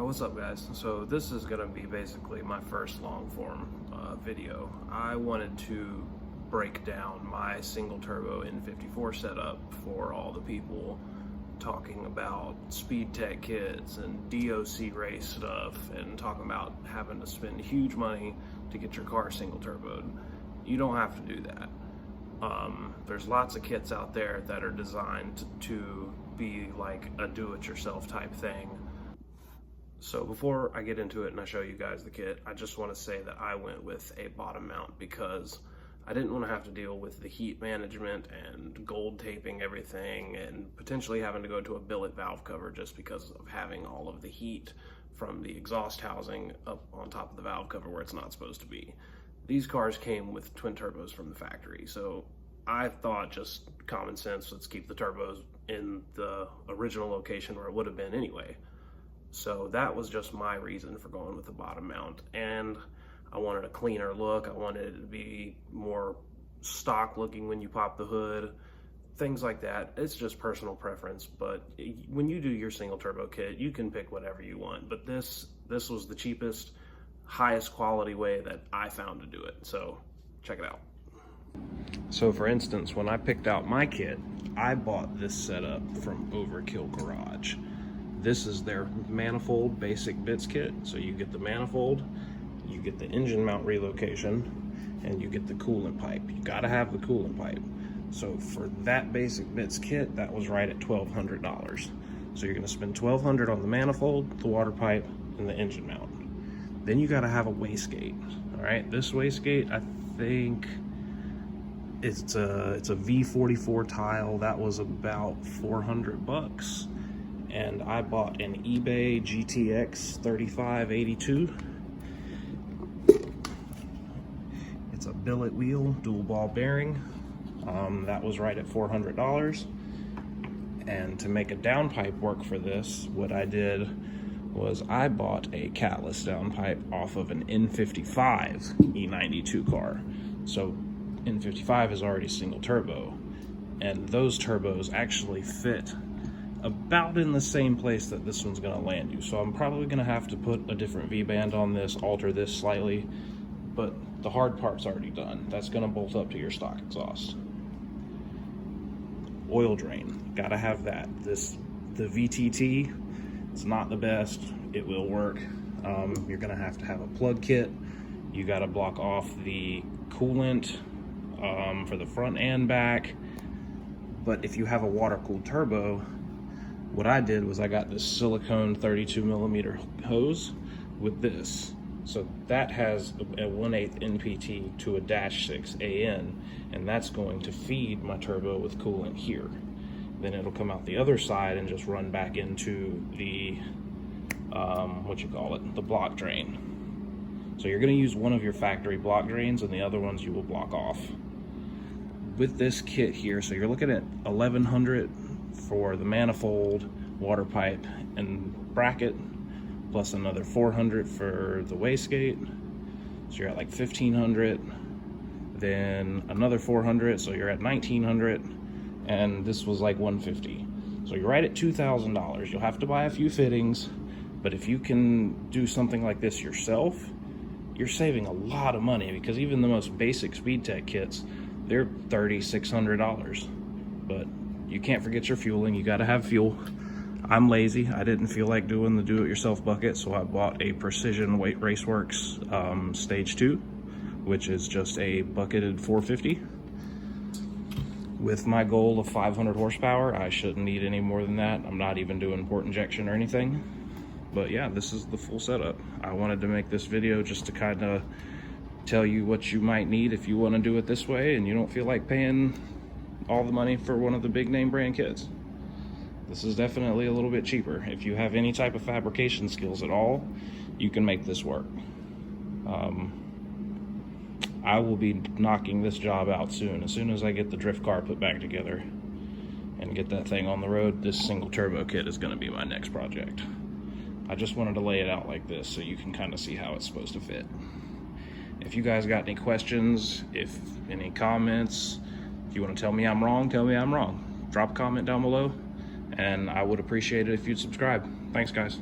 What's up, guys? So this is gonna be basically my first long form video. I wanted to break down my single turbo N54 setup for all the people talking about speed tech kits and DOC race stuff and talking about having to spend huge money to get your car single turboed. You don't have to do that. There's lots of kits out there that are designed to be like a do-it-yourself type thing. So before I get into it and I show you guys the kit, I just want to say that I went with a bottom mount because I didn't want to have to deal with the heat management and gold taping everything and potentially having to go to a billet valve cover just because of having all of the heat from the exhaust housing up on top of the valve cover where it's not supposed to be. These cars came with twin turbos from the factory, so I thought just common sense, let's keep the turbos in the original location where it would have been anyway. So that was just my reason for going with the bottom mount, and I wanted a cleaner look. I wanted it to be more stock looking when you pop the hood, things like that. It's just personal preference, but when you do your single turbo kit, you can pick whatever you want. But this was the cheapest, highest quality way that I found to do it. So check it out. So for instance, when I picked out my kit, I bought this setup from Overkill Garage. This is their manifold basic bits kit. So you get the manifold, you get the engine mount relocation, and you get the coolant pipe. You gotta have the coolant pipe. So for that basic bits kit, that was right at $1,200. So you're gonna spend $1,200 on the manifold, the water pipe, and the engine mount. Then you gotta have a wastegate. All right, this wastegate, I think it's a V44 Tial. That was about $400. And I bought an eBay GTX 3582. It's a billet wheel, dual ball bearing. That was right at $400. And to make a downpipe work for this, what I did was I bought a catless downpipe off of an N55 E92 car. So N55 is already single turbo, and those turbos actually fit about in the same place that this one's gonna land you. So I'm probably gonna have to put a different V-band on this, alter this slightly, but the hard part's already done. That's gonna bolt up to your stock exhaust. Oil drain, gotta have that. The VTT, it's not the best, it will work. You're gonna have to have a plug kit. You gotta block off the coolant for the front and back. But if you have a water-cooled turbo, what I did was I got this silicone 32mm hose with this. So that has a 1/8 NPT to a -6 AN, and that's going to feed my turbo with coolant here. Then it'll come out the other side and just run back into the, the block drain. So you're gonna use one of your factory block drains and the other ones you will block off. With this kit here, so you're looking at $1,100 for the manifold, water pipe, and bracket, plus another $400 for the wastegate. So you're at like $1,500, then another $400, so you're at $1,900, and this was like $150. So you're right at $2,000. You'll have to buy a few fittings, but if you can do something like this yourself, you're saving a lot of money, because even the most basic speed tech kits, they're $3,600. But you can't forget your fueling. You got to have fuel. I'm lazy. I didn't feel like doing the do-it-yourself bucket, so I bought a Precision Weight Raceworks Stage 2, which is just a bucketed 450. With my goal of 500 horsepower, I shouldn't need any more than that. I'm not even doing port injection or anything. But yeah, this is the full setup. I wanted to make this video just to kind of tell you what you might need if you want to do it this way and you don't feel like paying all the money for one of the big name brand kits. This is definitely a little bit cheaper. If you have any type of fabrication skills at all, you can make this work. I will be knocking this job out soon. As soon as I get the drift car put back together and get that thing on the road, this single turbo kit is gonna be my next project. I just wanted to lay it out like this so you can kind of see how it's supposed to fit. If you guys got any questions, if any comments, if you want to tell me I'm wrong, tell me I'm wrong. Drop a comment down below, and I would appreciate it if you'd subscribe. Thanks, guys.